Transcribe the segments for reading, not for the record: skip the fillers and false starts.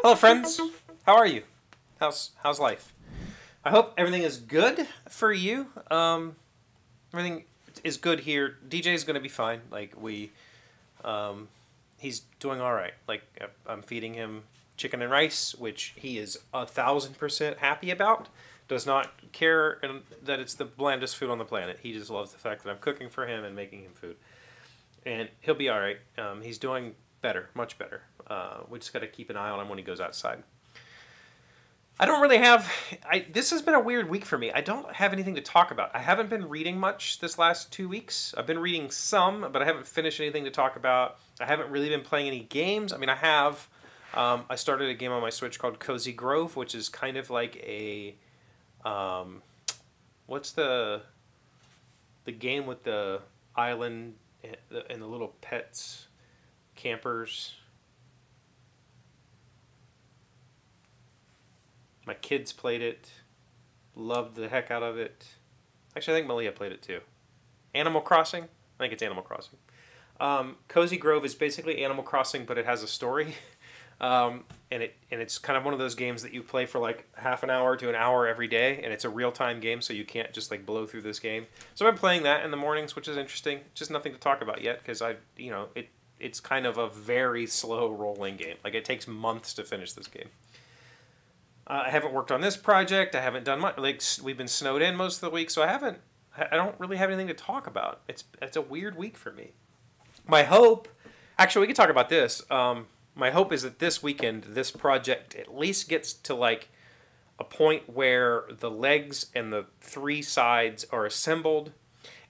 Hello friends, how are you? How's life? I hope everything is good for you. Everything is good here. DJ's gonna be fine. Like he's doing all right. Like I'm feeding him chicken and rice, which he is 1000% happy about. Does not care that it's the blandest food on the planet. He just loves the fact that I'm cooking for him and making him food, and he'll be all right. He's doing better, much better. We just got to keep an eye on him when he goes outside. I don't really have... this has been a weird week for me. I don't have anything to talk about. I haven't been reading much this last 2 weeks. I've been reading some, but I haven't finished anything to talk about. I haven't really been playing any games. I mean, I have. I started a game on my Switch called Cozy Grove, which is kind of like a... what's the game with the island and the little pets, campers? My kids played it, loved the heck out of it. Actually, I think Malia played it too. Animal Crossing? I think it's Animal Crossing. Cozy Grove is basically Animal Crossing, but it has a story. And it's kind of one of those games that you play for like half an hour to an hour every day, and it's a real-time game, so you can't just like blow through this game. So I've been playing that in the mornings, which is interesting. Just nothing to talk about yet, because it's kind of a very slow rolling game. Like it takes months to finish this game. I haven't worked on this project. I haven't done much. Like we've been snowed in most of the week, so I don't really have anything to talk about. It's a weird week for me. My hope, actually, we can talk about this. My hope is that this weekend, this project at least gets to like a point where the legs and the 3 sides are assembled,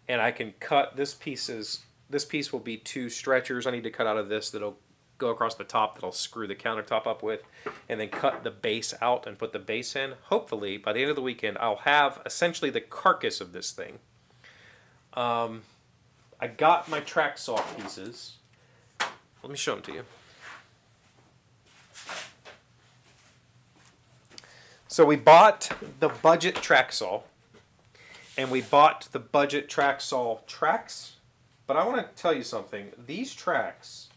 and I can cut this piece. This piece will be 2 stretchers I need to cut out of this that'll go across the top that I'll screw the countertop up with, and then cut the base out and put the base in. Hopefully, by the end of the weekend, I'll have essentially the carcass of this thing. I got my track saw pieces. Let me show them to you. So we bought the budget track saw, and we bought the budget track saw tracks. But I want to tell you something. These tracks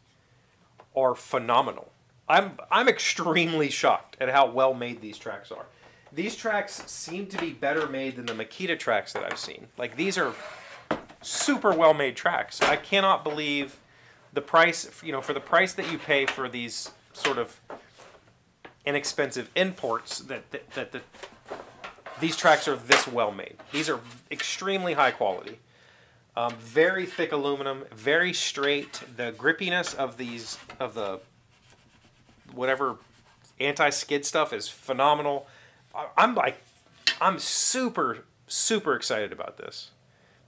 are phenomenal. I'm extremely shocked at how well made these tracks are. These tracks seem to be better made than the Makita tracks that I've seen. Like these are super well made tracks. I cannot believe the price, for the price that you pay for these sort of inexpensive imports, these tracks are this well made. These are extremely high quality. Very thick aluminum, very straight. The grippiness of the whatever anti-skid stuff is phenomenal. I'm super excited about this.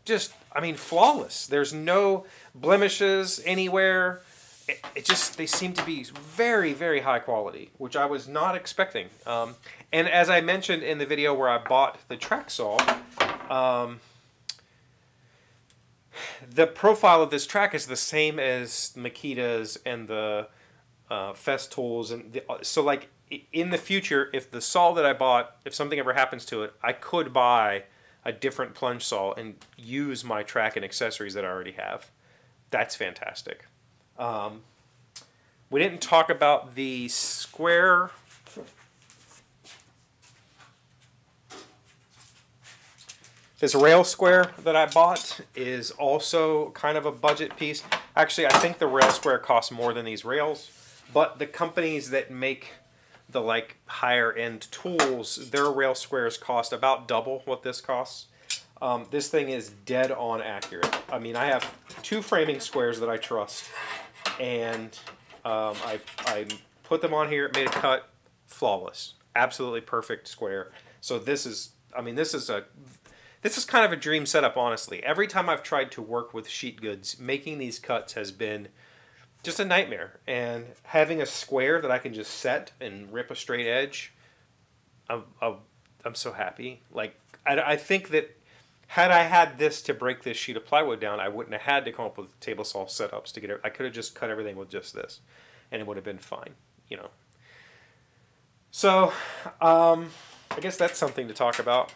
Just, I mean, flawless. There's no blemishes anywhere. They seem to be very, very high quality, which I was not expecting. And as I mentioned in the video where I bought the track saw, the profile of this track is the same as Makita's and the Festool's, and so like in the future, if the saw that I bought, if something ever happens to it, I could buy a different plunge saw and use my track and accessories that I already have. That's fantastic. We didn't talk about the square. This rail square that I bought is also kind of a budget piece. Actually, I think the rail square costs more than these rails, but the companies that make the like higher end tools, their rail squares cost about double what this costs. This thing is dead on accurate. I mean, I have 2 framing squares that I trust, and I put them on here, made a cut, flawless, absolutely perfect square. So this is, I mean, this is kind of a dream setup, honestly. Every time I've tried to work with sheet goods, making these cuts has been just a nightmare. And having a square that I can just set and rip a straight edge, I'm so happy. Like, I think that had I had this to break this sheet of plywood down, I wouldn't have had to come up with table saw setups to get it. I could have just cut everything with just this, and it would have been fine, So, I guess that's something to talk about.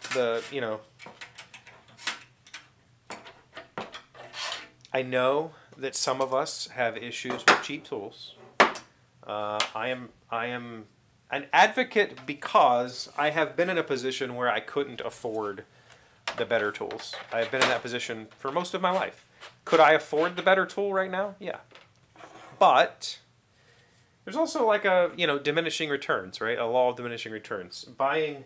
I know that some of us have issues with cheap tools. I am an advocate because I have been in a position where I couldn't afford the better tools. I've been in that position for most of my life. Could I afford the better tool right now? Yeah. But there's also like a, diminishing returns, right? A law of diminishing returns. Buying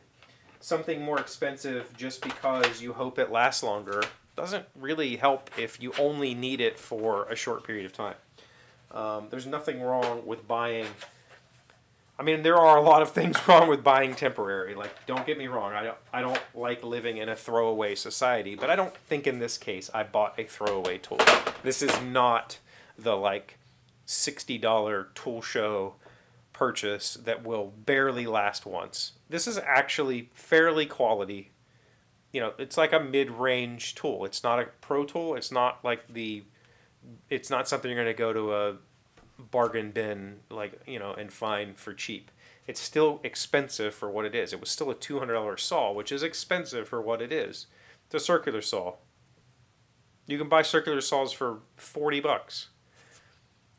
something more expensive just because you hope it lasts longer doesn't really help if you only need it for a short period of time. There's nothing wrong with buying. I mean, there are a lot of things wrong with buying temporary. Like, don't get me wrong. I don't like living in a throwaway society, but I don't think in this case I bought a throwaway tool. This is not the like $60 tool show purchase that will barely last once. This is actually fairly quality. It's like a mid-range tool. It's not a pro tool. It's not like it's not something you're going to go to a bargain bin and find for cheap. It's still expensive for what it is. It was still a $200 saw, which is expensive for what it is. It's a circular saw. You can buy circular saws for $40.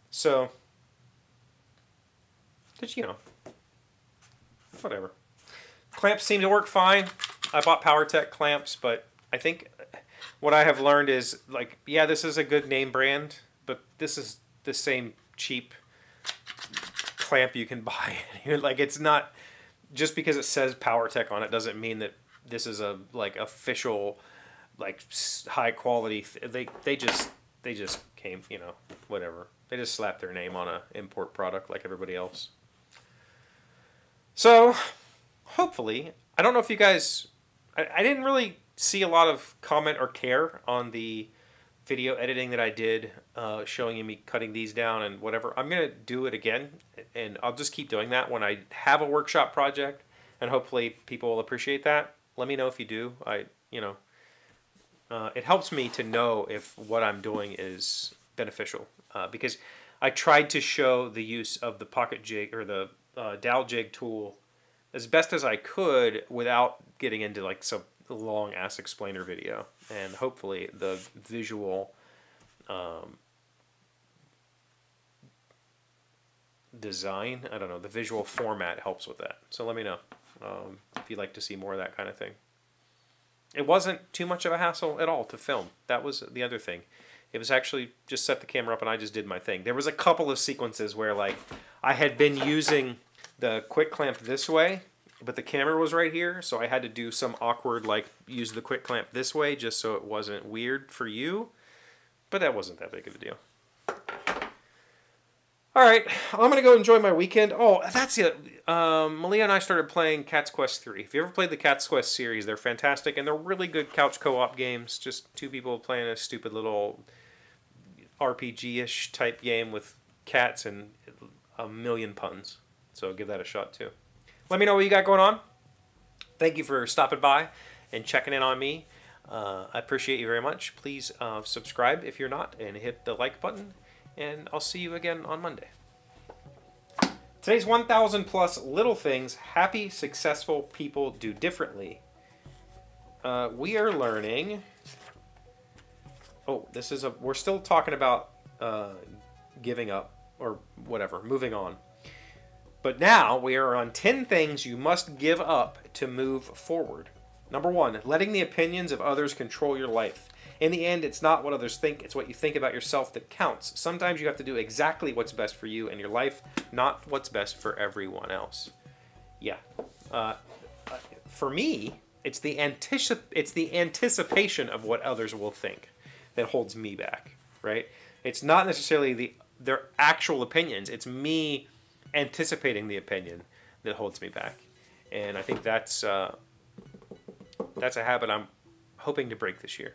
So, whatever. Clamps seem to work fine. I bought PowerTech clamps, but I think what I have learned is, this is a good name brand, but this is the same cheap clamp you can buy. It's not, just because it says PowerTech on it doesn't mean that this is a official high quality. They just came, whatever. They just slapped their name on a import product like everybody else. So hopefully, I don't know if you guys, I didn't really see a lot of comment or care on the video editing that I did, showing me cutting these down and whatever. I'm going to do it again, and I'll just keep doing that when I have a workshop project, and hopefully people will appreciate that. Let me know if you do. It helps me to know if what I'm doing is beneficial, because I tried to show the use of the pocket jig or the dowel jig tool as best as I could without getting into some long ass explainer video, and hopefully the visual design, I don't know, the visual format helps with that. So let me know if you'd like to see more of that kind of thing. It wasn't too much of a hassle at all to film. That was the other thing. It was actually just set the camera up and I just did my thing. There was a couple of sequences where I had been using the quick clamp this way, but the camera was right here, so I had to do some awkward, use the quick clamp this way just so it wasn't weird for you. But that wasn't that big of a deal. Alright, I'm going to go enjoy my weekend. Oh, that's it. Malia and I started playing Cat's Quest 3. If you ever played the Cat's Quest series, they're fantastic, and they're really good couch co-op games. Just two people playing a stupid little RPG-ish type game with cats and a million puns. So give that a shot, too. Let me know what you got going on. Thank you for stopping by and checking in on me. I appreciate you very much. Please subscribe if you're not and hit the like button. And I'll see you again on Monday. Today's 1,000 plus little things happy, successful people do differently. We are learning... Oh, we're still talking about giving up or whatever, moving on. But now we are on 10 things you must give up to move forward. Number 1, letting the opinions of others control your life. In the end, it's not what others think, it's what you think about yourself that counts. Sometimes you have to do exactly what's best for you and your life, not what's best for everyone else. Yeah. For me, it's the anticipation of what others will think that holds me back, right? It's not necessarily their actual opinions. It's me anticipating the opinion that holds me back. And I think that's a habit I'm hoping to break this year.